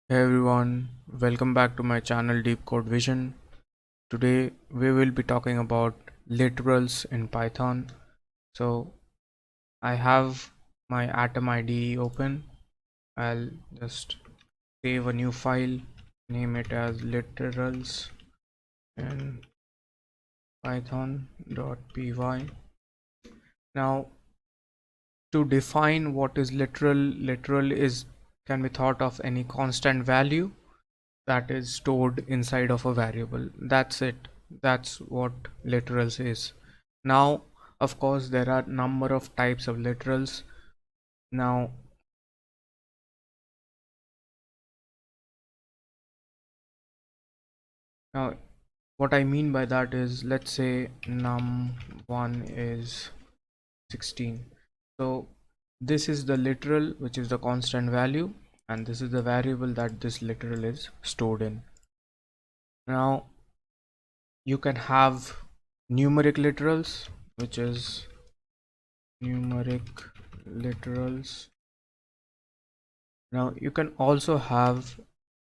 Hey everyone, welcome back to my channel Deep Code Vision. Today we will be talking about literals in Python. So I have my Atom IDE open. I'll just save a new file, name it as literals in python.py. Now to define what is literal is can be thought of any constant value that is stored inside of a variable. That's it. That's what literals is. Now of course there are number of types of literals. Now what I mean by that is, let's say num1 is 16. So this is the literal, which is the constant value, and this is the variable that this literal is stored in. Now you can have numeric literals, which is numeric literals. Now you can also have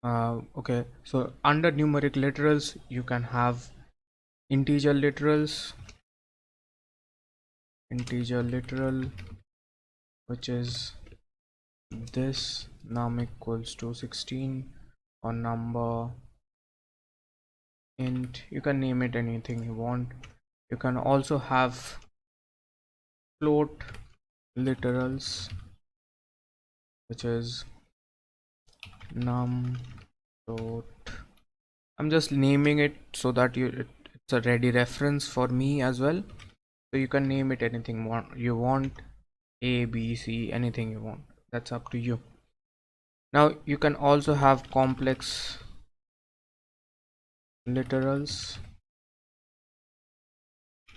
so under numeric literals you can have integer literals, integer literal, which is this num equals to 16, or number int. You can name it anything you want. You can also have float literals, which is num float. I'm just naming it so that it's a ready reference for me as well. So you can name it anything you want, A, B, C, anything you want. That's up to you. Now you can also have complex literals.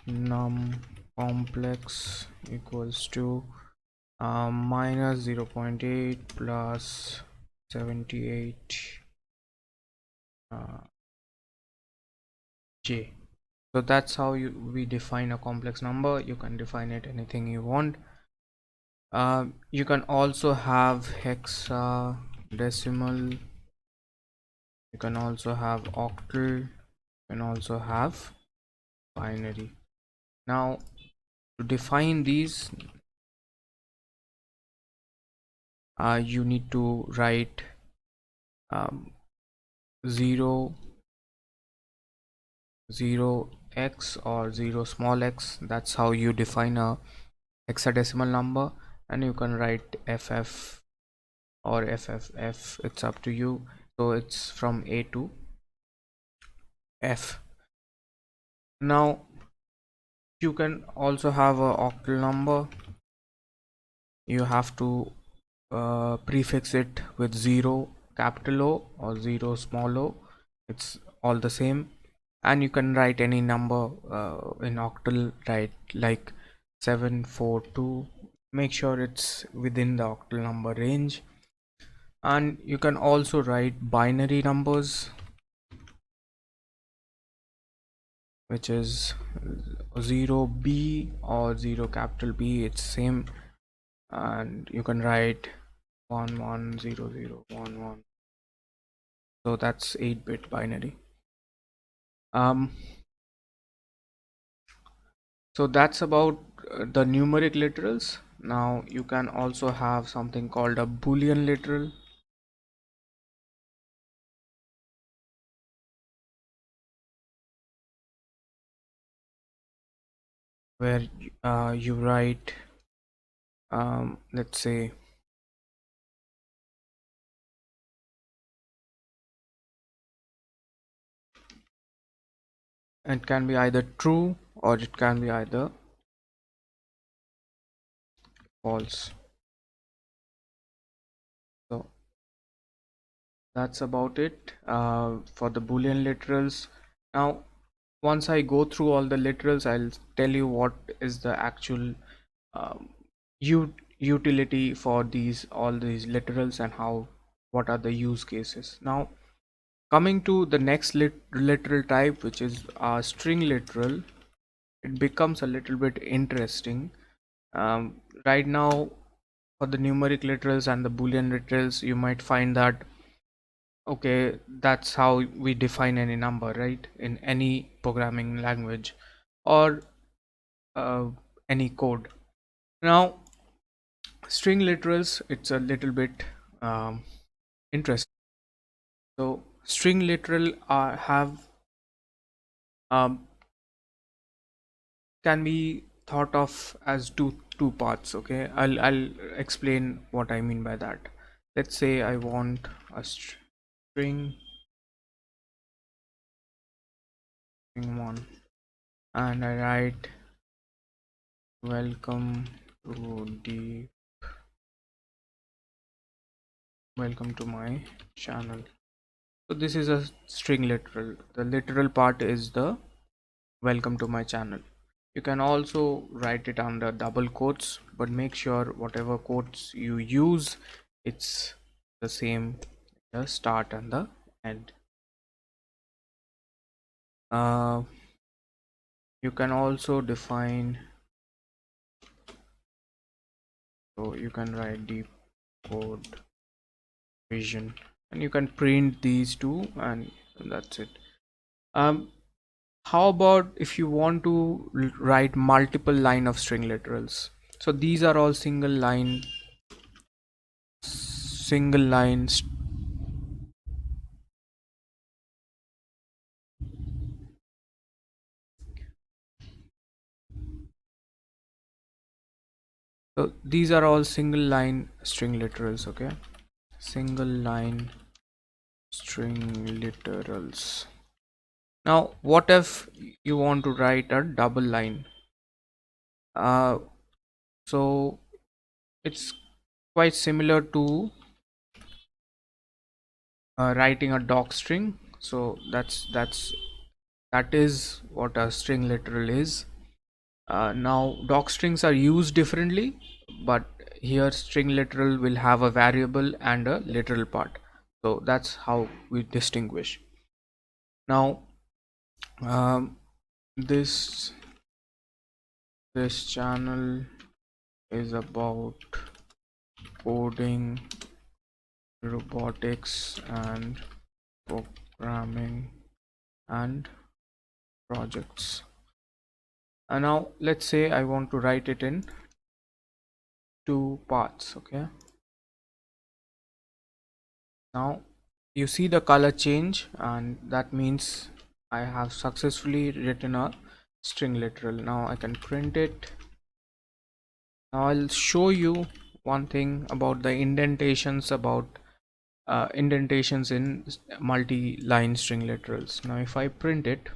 Num complex equals to minus 0.8 plus 78 j. So that's how we define a complex number. You can define it anything you want. You can also have hexadecimal, you can also have octal, you can also have binary. Now to define these, you need to write 0 0 x or 0 small x. That's how you define a hexadecimal number. And you can write ff or fff, it's up to you. So it's from A to F. Now you can also have a octal number. You have to prefix it with 0 capital O or 0 small o. It's all the same. And you can write any number in octal, right? Like 742. Make sure it's within the octal number range. And you can also write binary numbers, which is 0b or 0 capital B. It's same. And you can write 110011. So that's 8-bit binary. So that's about the numeric literals. Now you can also have something called a boolean literal, where you write let's say it can be either true or it can be either false. So that's about it for the boolean literals. Now once I go through all the literals, I'll tell you what is the actual um, utility for all these literals and what are the use cases. Now coming to the next literal type, which is a string literal, it becomes a little bit interesting. Right now for the numeric literals and the boolean literals, you might find that Okay, that's how we define any number, right? In any programming language or uh, any code. Now, string literals, it's a little bit interesting. So, string literal have um, can be thought of as two parts. Okay, I'll explain what I mean by that. Let's say I want a string one, and I write welcome to the welcome to my channel. So this is a string literal. The literal part is the welcome to my channel. You can also write it under double quotes, but make sure whatever quotes you use, it's the same, the start and the end. uh, you can also define, so you can write deep code vision, and you can print these two, and that's it. How about if you want to write multiple line of string literals? So these are all single lines. So these are all single line string literals. Okay, single line string literals. Now what if you want to write a double line? uh, so it's quite similar to writing a doc string. So that is what a string literal is. Now doc strings are used differently, but here string literal will have a variable and a literal part, so that's how we distinguish. Now this this channel is about coding, robotics and programming and projects. And now let's say I want to write it in two parts. Okay, now you see the color change, and that means I have successfully written a string literal. Now I can print it. Now I'll show you one thing about the indentations, about indentations in multi-line string literals. Now if I print it,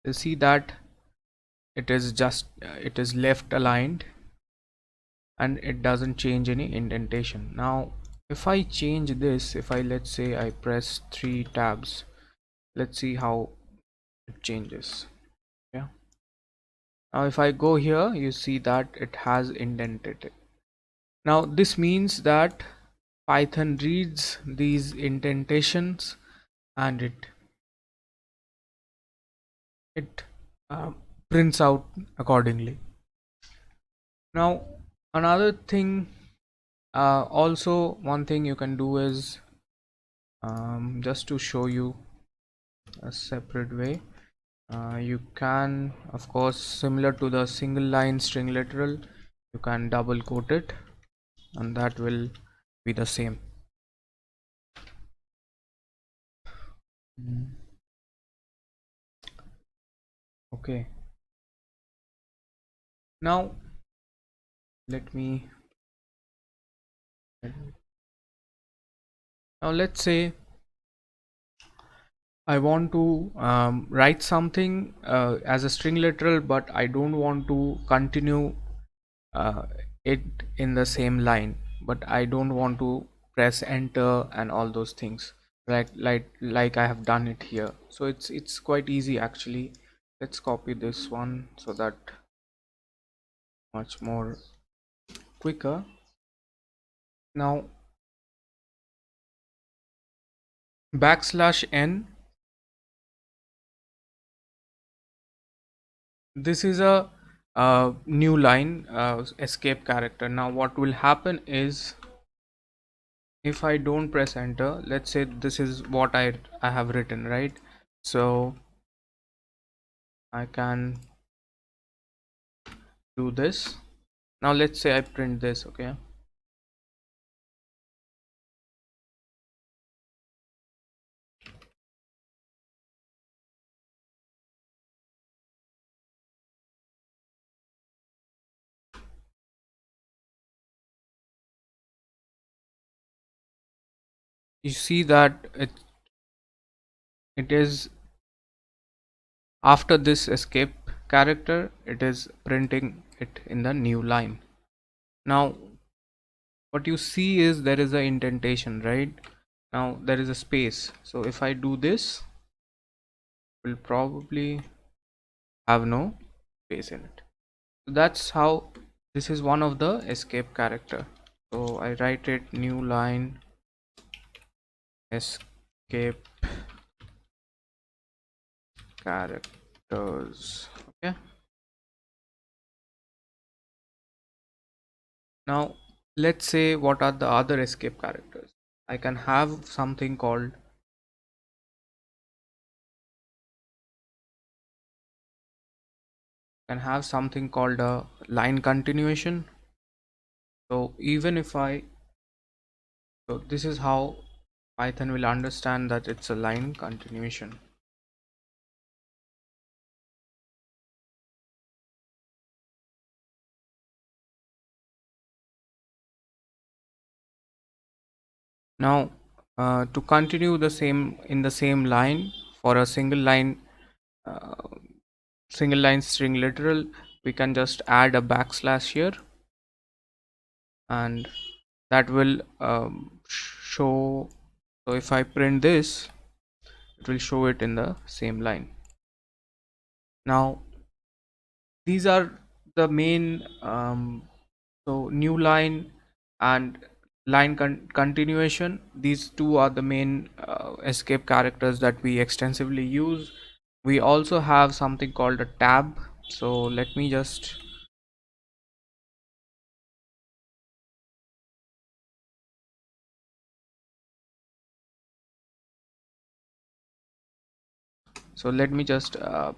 you'll see that it is left aligned, and it doesn't change any indentation. Now if I change this, if I, let's say I press 3 tabs, let's see how it changes. Yeah, now if I go here, you see that it has indented it. Now this means that Python reads these indentations, and it uh, prints out accordingly. Now another thing, also one thing you can do is, just to show you a separate way, you can, of course, similar to the single line string literal, you can double quote it, and that will be the same. Okay, now let me now let's say I want to write something as a string literal, but I don't want to continue uh, it in the same line, but I don't want to press enter and all those things, like I have done it here. So it's quite easy actually. Let's copy this one so that much more quicker. Now \n, this is a new line, escape character. Now what will happen is if I don't press enter, let's say this is what I have written, right? So I can do this. Now let's say I print this. Okay, you see that it is after this escape character, it is printing it in the new line. Now what you see is there is a indentation, right? Now there is a space, so if I do this, will probably have no space in it. So that's how this is one of the escape character. So I write it new line escape characters. Okay, now let's say what are the other escape characters. I can have something called a line continuation. So even if I, so this is how Python will understand that it's a line continuation. Now to continue the same in the same line for a uh, single line string literal, we can just add a backslash here, and that will show. So if I print this, it will show it in the same line. Now these are the main so new line and line continuation, these two are the main escape characters that we extensively use. We also have something called a tab. So let me just,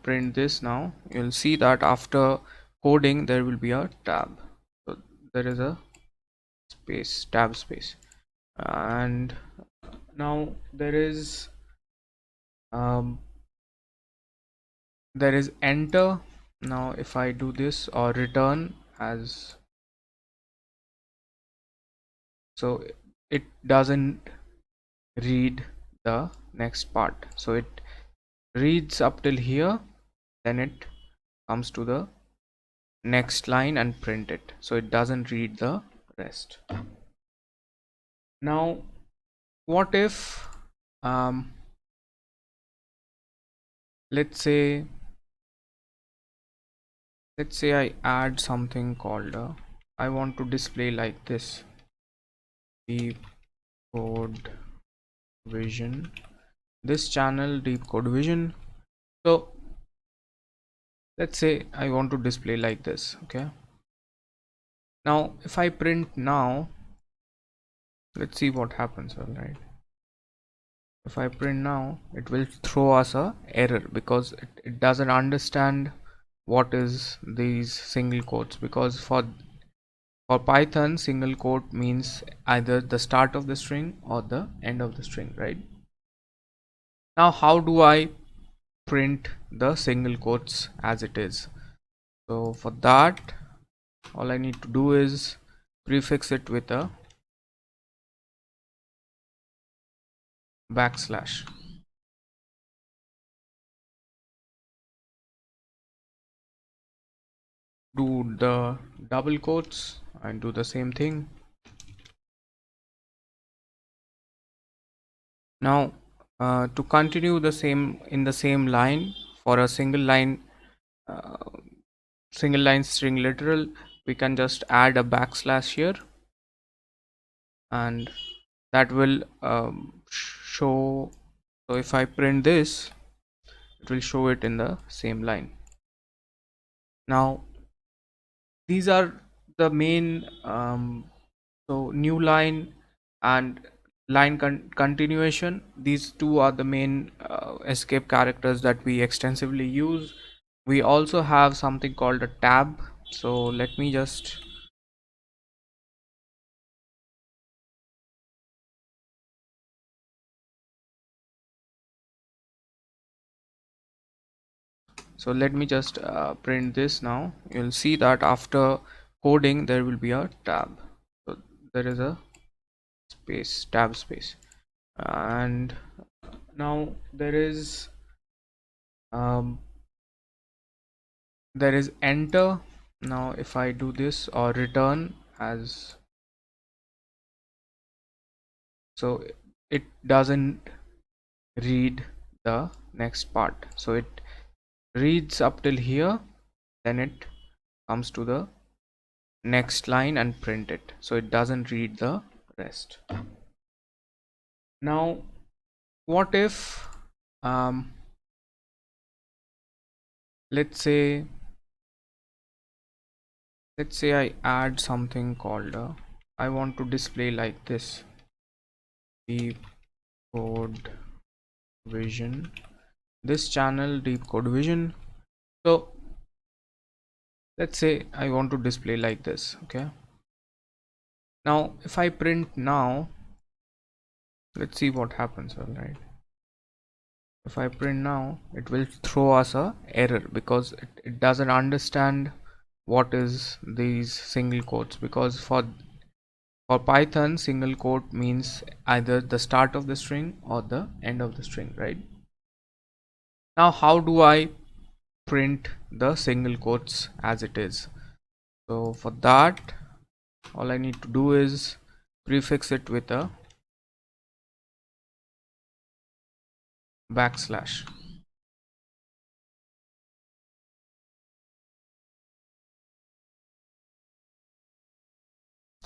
print this. Now you'll see that after coding there will be a tab. So there is a space, tab space, and now um, there is enter. Now if I do this or return as, so it doesn't read the next part, so it reads up till here, then it comes to the next line and print it, so it doesn't read the rest. Now what if let's say I add something called I want to display like this, deep code vision, this channel deep code vision. So let's say I want to display like this. Okay, now if I print now, let's see what happens. All right, if I print now, it will throw us a error because it doesn't understand what is these single quotes, because for Python single quote means either the start of the string or the end of the string, right? Now how do I print the single quotes as it is? So for that, all I need to do is prefix it with a backslash. Do the double quotes and do the same thing. Now to continue the same in the same line for a uh, single line string literal, we can just add a backslash here, and that will show. So if I print this, it will show it in the same line. Now these are the main so new line and line continuation. These two are the main escape characters that we extensively use. We also have something called a tab. So let me just print this now. You'll see that after coding there will be a tab. So there is a space, tab space, and now um, there is enter. Now if I do this or return as, so it doesn't read the next part, so it reads up till here, then it comes to the next line and print it, so it doesn't read the rest. Now what if um, let's say I add something called I want to display like this, deep code vision, this channel deep code vision. So let's say I want to display like this. Okay, now if I print now, let's see what happens. All right, if I print now, it will throw us a error because it doesn't understand what is these single quotes, because for Python single quote means either the start of the string or the end of the string, right? Now how do I print the single quotes as it is? So for that, all I need to do is prefix it with a backslash,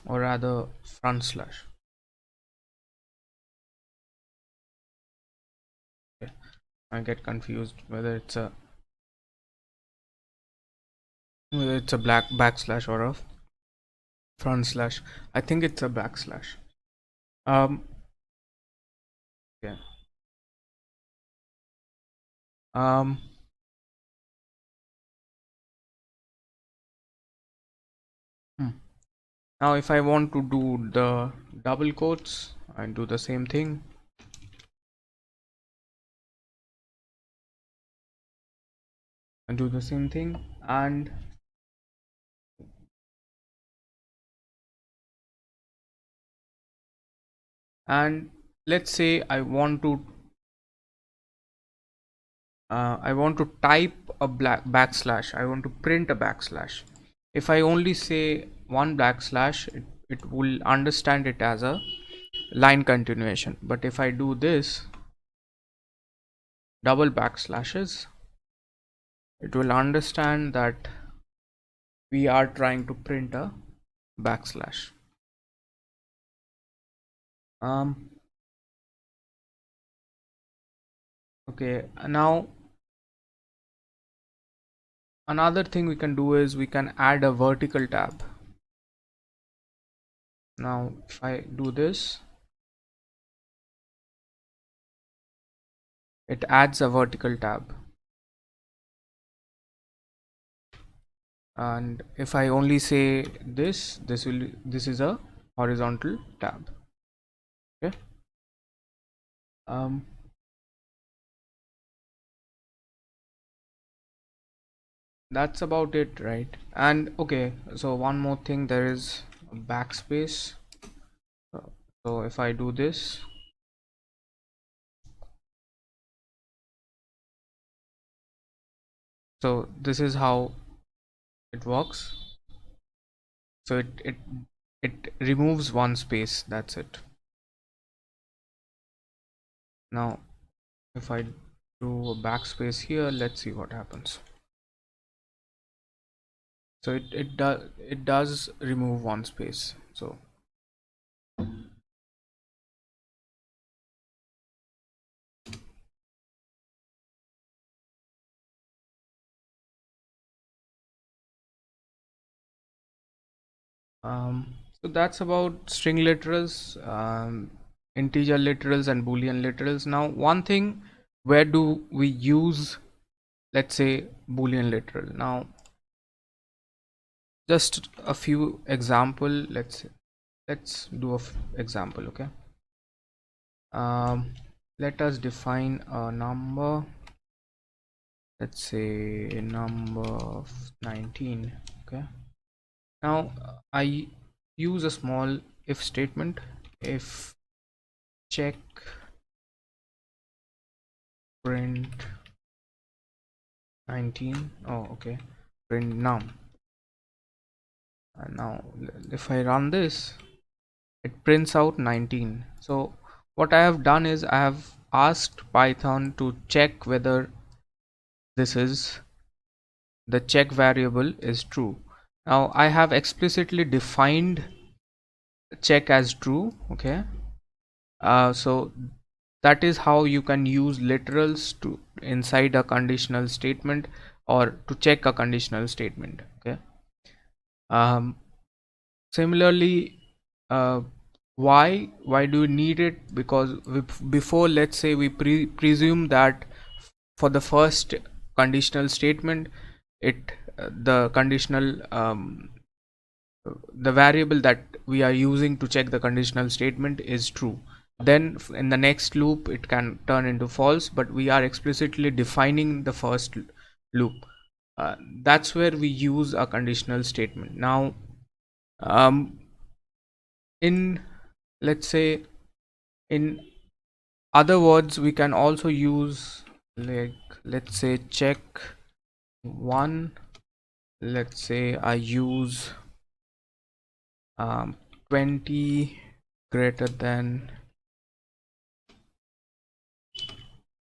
or rather front slash. Okay. I get confused whether it's a black backslash or a front slash. I think it's a backslash. Um yeah. Um hmm. Now if I want to do the double quotes, I do the same thing. And do the same thing and let's say I want to type a backslash. I want to print a backslash. If I only say one backslash, it will understand it as a line continuation. But if I do this double backslashes, it will understand that we are trying to print a backslash. Um, okay, now another thing we can do is we can add a vertical tab. Now if I do this, it adds a vertical tab, and if I only say this is a horizontal tab. Okay, um, that's about it, right? And okay, so one more thing, there is a backspace. So if I do this, so this is how it works. So it removes one space, that's it. Now if I do a backspace here, let's see what happens. So it does remove one space. So so that's about string literals. integer literals and boolean literals. Now one thing, where do we use, let's say, boolean literal? Now just a few example. Let's do a example. Okay, let us define a number, let's say number of 19. Okay, now I use a small if statement. If check print 19, oh okay, print num, and now if I run this, it prints out 19. So what I have done is I have asked Python to check whether this is, the check variable is true. Now I have explicitly defined check as true. Okay, so that is how you can use literals to inside a conditional statement or to check a conditional statement. Okay, um, similarly, uh, why do you need it? Because before, let's say we presume that for the first conditional statement, it the conditional the variable that we are using to check the conditional statement is true. Then in the next loop it can turn into false, but we are explicitly defining the first loop. That's where we use a conditional statement. Now in, let's say, in other words, we can also use, like, let's say check one, let's say I use 20 greater than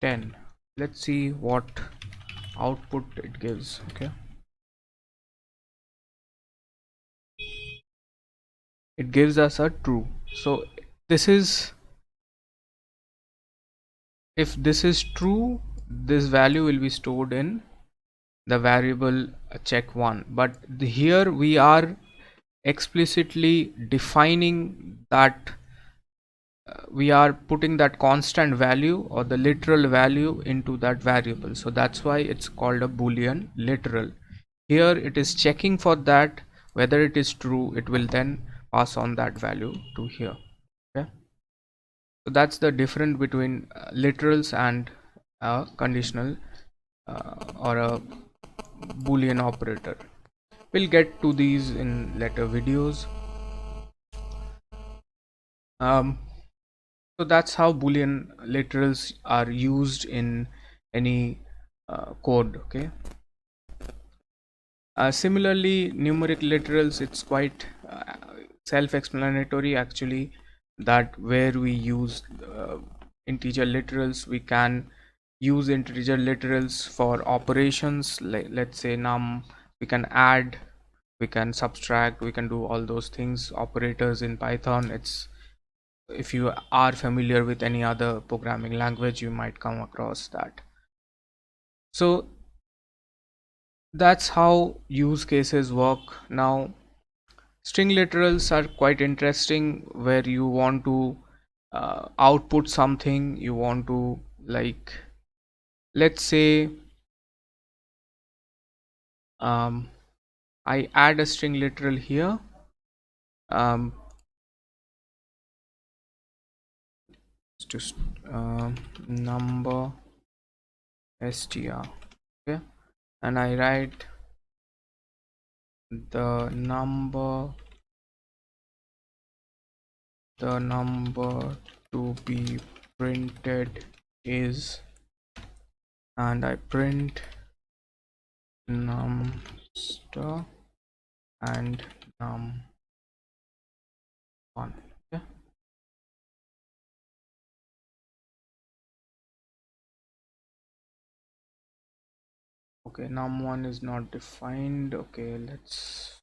10. Let's see what output it gives. Okay, it gives us a true. So this is, if this is true, this value will be stored in the variable check one. But here we are explicitly defining that we are putting that constant value or the literal value into that variable. So that's why it's called a boolean literal. Here it is checking for that, whether it is true, it will then pass on that value to here. Okay, so that's the difference between literals and a conditional or a boolean operator. We'll get to these in later videos. So that's how boolean literals are used in any code. Okay, similarly, numeric literals, it's quite self-explanatory actually, that where we use integer literals, we can use integer literals for operations, like let's say num, we can add, we can subtract, we can do all those things, operators in Python. It's, if you are familiar with any other programming language, you might come across that. So that's how use cases work. Now string literals are quite interesting, where you want to output something, you want to, like, let's say I add a string literal here, um, just number str. Okay, and I write the number to be printed is, and I print num star and num 1. Okay, okay, num1 is not defined. Okay, let's,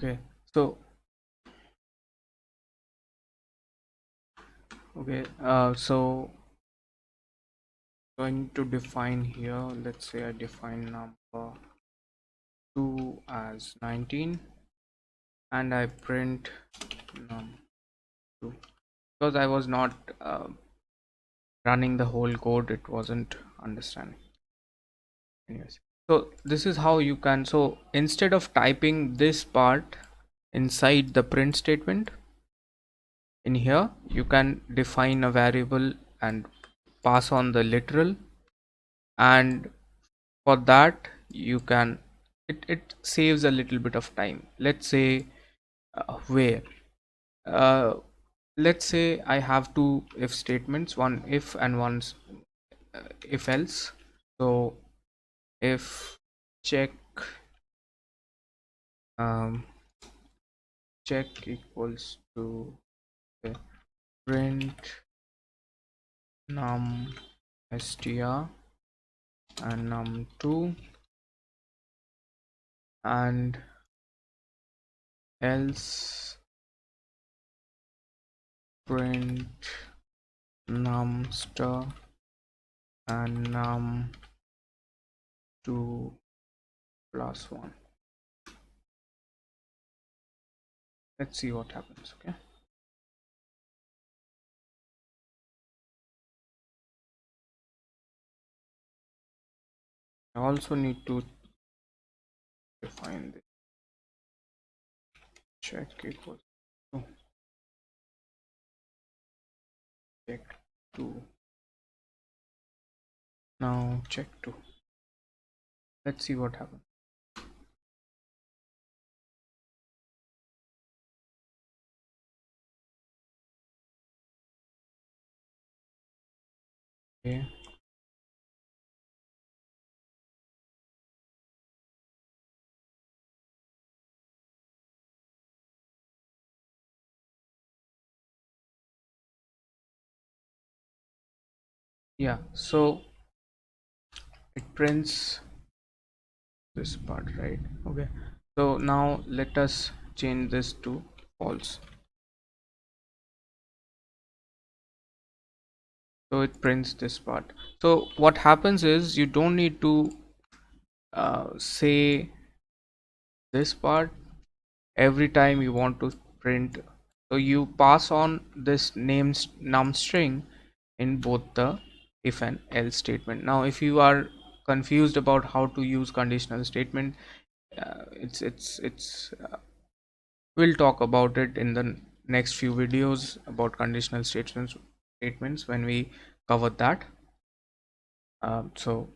Okay, so so going to define here, let's say I define number 2 as 19 and I print num2 because I was not running the whole code, it wasn't understanding. Anyways, so this is how you can, so instead of typing this part inside the print statement, in here you can define a variable and pass on the literal, and for that you can, it saves a little bit of time. Let's say where uh, let's say I have two if statements, one if and one if else. So if check um, check equals to print num str and num2 and else print num star and num2 plus 1. Let's see what happens. Okay, I also need to define this check equals to check 2, now check 2. Let's see what happens. Okay, yeah, so it prints this part, right? Okay, so now let us change this to false. So it prints this part. So what happens is you don't need to say this part every time you want to print. So you pass on this name num string in both the if and else statement. Now if you are confused about how to use conditional statement, we'll talk about it in the next few videos about conditional statements when we cover that. So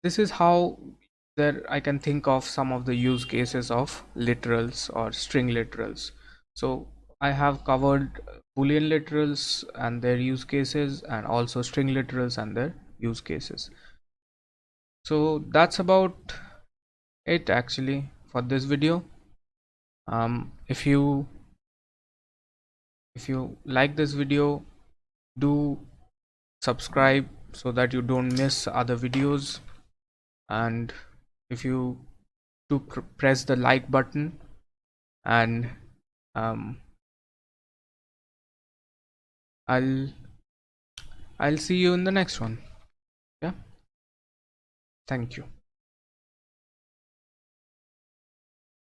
this is how there I can think of some of the use cases of literals or string literals. So I have covered boolean literals and their use cases, and also string literals and their use cases. So that's about it actually for this video. If you like this video, do subscribe so that you don't miss other videos, and if you do press the like button, and um, I'll I'll see you in the next one. Yeah, thank you.